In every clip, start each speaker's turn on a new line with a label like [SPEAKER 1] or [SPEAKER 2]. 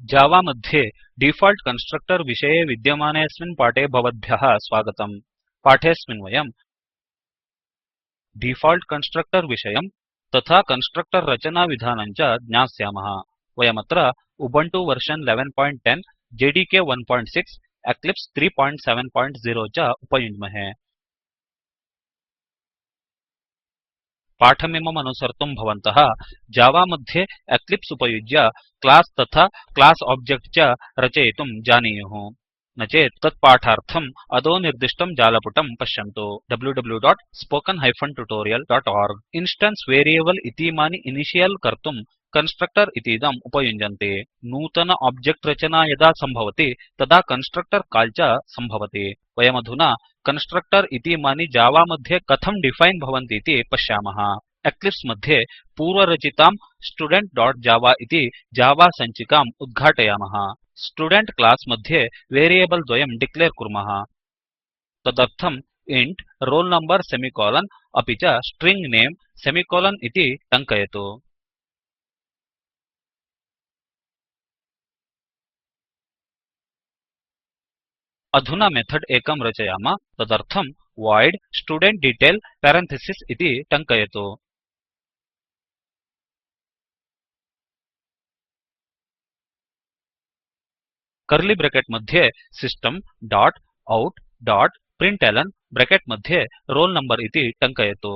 [SPEAKER 1] Java मध्ये default constructor विषये विद्यमानेऽस्मिन् पाठे भवद्भ्यः स्वागतम् पाठेऽस्मिन् वयम् डिफॉल्ट् कन्स्ट्रक्टर विषयम् तथा कन्स्ट्रक्टर रचनाविधानं च ज्ञास्यामः वयमत्र उबुन्तु वर्जन 1110 जेडीके 16 एक्लिप्स 370 च उपयुञ्ज्महे पाठमिमम् अनुसर्तुं भवन्तः जावा मध्ये एक्लिप्स उपयुज्य क्लास तथा क्लास ऑब्जेक्ट च रचयितुं जानीयुः न चेत् तत्पाठार्थम् अधो निर्दिष्टं जालपुटं पश्यन्तु www.spoken tutorial.org इन्स्टेन्स् वेरियेबल् इतीमानि इनिशियल् कर्तुं कन्स्ट्रक्टर इतीदम् उपयुञ्जन्ति नूतन ऑब्जेक्ट् रचना यदा सम्भवति तदा कन्स्ट्रक्टर काल् च सम्भवति वयमधुना कन्स्ट्रक्टर इतीमानि जावा मध्ये कथं डिफैन् भवन्तीति पश्यामः एक्लिप्स मध्ये पूर्वरचितां studentजव इति जावा सञ्चिकाम् उद्घाटयामः स्टुडेन्ट् क्लास् मध्ये वेरियेबल् द्वयं डिक्लेर् कुर्मः तदर्थम् इन्ट् roll number सेमिकोलन् अपि च स्ट्रिंग नमे सेमिकोलन् इति टङ्कयतु अधुना मेथड् एकं रचयाम तदर्थं void studentDetail पेरन्थिसिस् इति टङ्कयतु कर्लि ब्रेकेट् मध्ये system dot out dot println bracket मध्ये roll number इति टङ्कयतु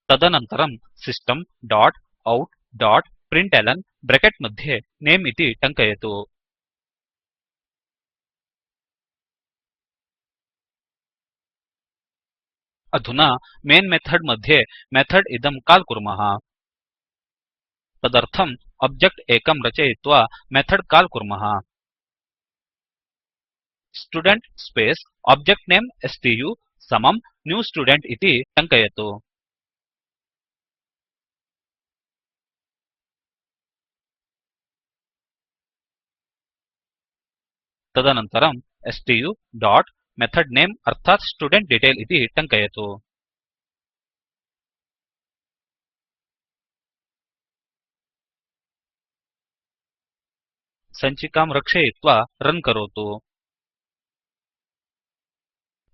[SPEAKER 1] तदनन्तरं system dot out dot println bracket मध्ये नमे इति टङ्कयतु अधुना मेन् मेथड् मध्ये मेथड् इदं काल् कुर्मः तदर्थं ऑब्जेक्ट् एकं रचयित्वा मेथड् काल् कुर्मः स्टुडेन्ट् स्पेस् ऑब्जेक्ट् नमे स्तु समं न्यू स्टुडेन्ट् इति टङ्कयतु तदनन्तरं स्तु डोट् मेथड् नमे अर्थात् स्टुडेन्ट्डेटेल इति टङ्कयतु सञ्चिकां रक्षयित्वा रन् करोतु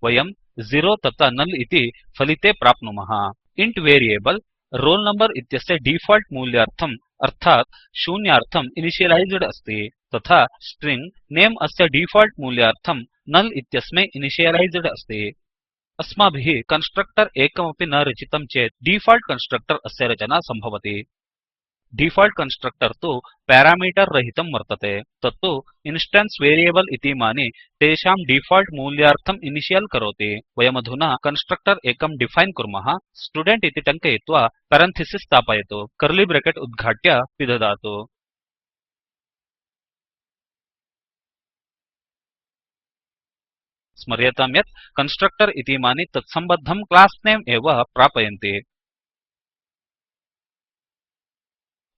[SPEAKER 1] वयं 0 तथा नुल् इति फलिते प्राप्नुमः इन्ट् वेरियेबल् roll number इत्यस्य डीफॉल्ट् मूल्यार्थम् अर्थात् शून्यार्थम् इनिशियलैज्ड् अस्ति तथा स्ट्रिंग नमे अस्य डीफॉल्ट् मूल्यार्थं नुल् इत्यस्मै इनिशियलैज्ड् अस्ति अस्माभिः कन्स्ट्रक्टर एकमपि न रचितं चेत् डीफॉल्ट् कन्स्ट्रक्टर अस्य रचना सम्भवति डीफॉल्ट् कन्स्ट्रक्टर तु पैरामीटर् रहितं वर्तते तत्तु इन्स्टेन्स् वेरियेबल् इतीमानि तेषां डीफॉल्ट् मूल्यार्थम् इनिशियल् करोति वयमधुना कन्स्ट्रक्टर एकं डिफैन् कुर्मः स्टुडेन्ट् इति टङ्कयित्वा पेरन्थिसिस् स्थापयतु कर्लि ब्रेकेट् उद्घाट्य पिदधातु स्मर्यतां यत् कन्स्ट्रक्टर इतीमानि तत्सम्बद्धं क्लास् नेम् एव प्रापयन्ति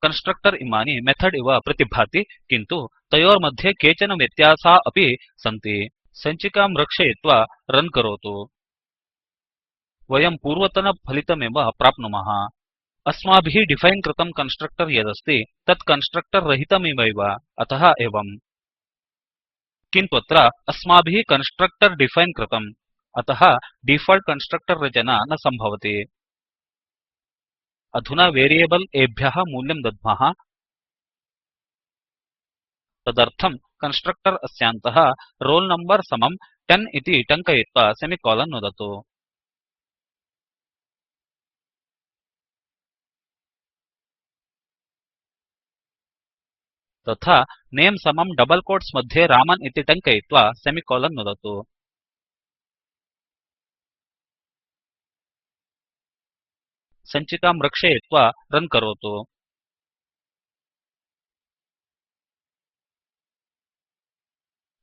[SPEAKER 1] कन्स्ट्रक्टर इमानि मेथड् इव प्रतिभाति किन्तु तयोर्मध्ये केचन व्यत्यासा अपि सन्ति सञ्चिकां रक्षयित्वा रन् करोतु वयं पूर्वतनफलितमेव प्राप्नुमः अस्माभिः डिफैन् कृतं कन्स्ट्रक्टर यदस्ति तत् कन्स्ट्रक्टर रहितमेव अतः एवम् किन्तु अत्र अस्माभिः कन्स्ट्रक्टर डिफैन् कृतम् अतः डीफॉल्ट् कन्स्ट्रक्टर रचना न सम्भवति अधुना वेरियेबल् एभ्यः मूल्यं दद्मः तदर्थं कन्स्ट्रक्टर अस्यान्तः roll number समं 10 इति टङ्कयित्वा सेमिकोलन् नुदतु तथा नमे समं डबल कोट्स् मध्ये रामन् इति टङ्कयित्वा सेमिकोलन् नुदतु सञ्चिकां रक्षयित्वा रन् करोतु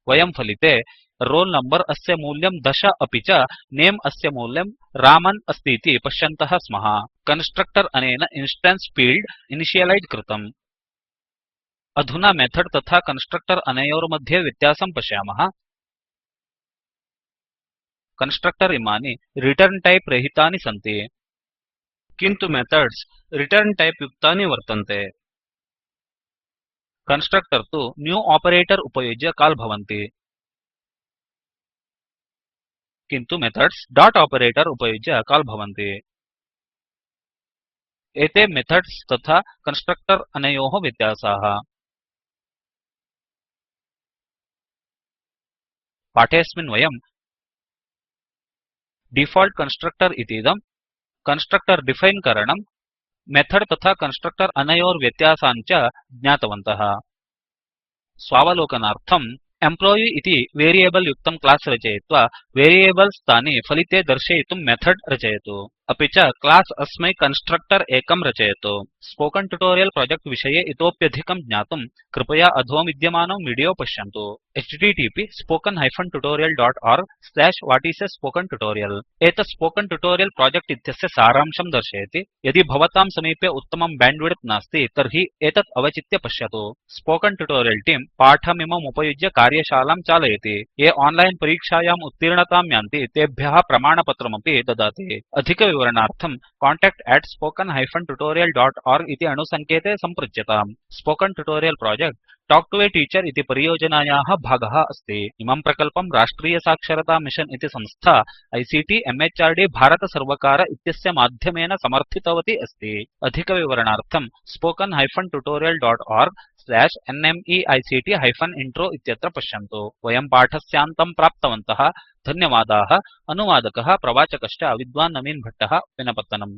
[SPEAKER 1] वयं फलिते roll number अस्य मूल्यं 10 अपि च नमे अस्य मूल्यं रामन् अस्तीति पश्यन्तः स्मः कन्स्ट्रक्टर अनेन इन्स्टेन्स् फील्ड इनिशियलैज् कृतम् अधुना मेथड् तथा कन्स्ट्रक्टर अनयोर्मध्ये व्यत्यासं पश्यामः कन्स्ट्रक्टर् इमानि रिटर्न् टैप् रहितानि सन्ति किन्तु मेथड्स् रिटर्न् टैप् युक्तानि वर्तन्ते कन्स्ट्रक्टर् तु न्यू आपरेटर् उपयुज्य काल् भवन्ति किन्तु मेथड्स् डाट् आपरेटर् उपयुज्य काल् भवन्ति एते मेथड्स् तथा कन्स्ट्रक्टर् अनयोः व्यत्यासाः पाठेऽस्मिन् वयम् डिफॉल्ट् कन्स्ट्रक्टर् इतीदं कन्स्ट्रक्टर् डिफैन् करणं मेथड् तथा कन्स्ट्रक्टर् अनयोर्व्यत्यासान् च ज्ञातवन्तः स्वावलोकनार्थम् एम्प्लॉयी इति वेरियेबल् युक्तं क्लास् रचयित्वा वेरियेबल्स् तानि फलिते दर्शयितुं मेथड् रचयतु अपि च क्लास् अस्मै कन्स्ट्रक्टर् एकं रचयतु स्पोकन् ट्युटोरियल् प्रोजेक्ट् विषये इतोप्यधिकं ज्ञातुं कृपया अधोविद्यमानं विडियो पश्यन्तु httpspoken tutorialorg/what is a spoken tutorial एतत् स्पोकन् ट्युटोरियल् प्रोजेक्ट् इत्यस्य सारांशं दर्शयति यदि भवतां समीपे उत्तमं बैण्डविड्थ नास्ति तर्हि एतत् अवचित्य पश्यतु स्पोकन् ट्युटोरियल् टीम् पाठमिमम् उपयुज्य कार्यशालां चालयति ये ओनलाइन् परीक्षायाम् उत्तीर्णतां यान्ति तेभ्यः प्रमाणपत्रमपि ददाति अधिकविवरणार्थं contact@spoken tutorial.org इति अणुसङ्केते सम्पृच्यताम् spoken tutorial project talk to a teacher इति परियोजनायाः भागः अस्ति इमं प्रकल्पं राष्ट्रियसाक्षरता मिशन् इति संस्था आईसीटी म्हृद् भारतसर्वकार इत्यस्य माध्यमेन समर्थितवती अस्ति अधिकविवरणार्थं spoken tutorial.org/nmeict intro इत्यत्र पश्यन्तु वयं पाठस्यान्तं प्राप्तवन्तः धन्यवादाः अनुवादकः प्रवाचकश्च विद्वान् नवीन् भट्टः विनपत्तनम्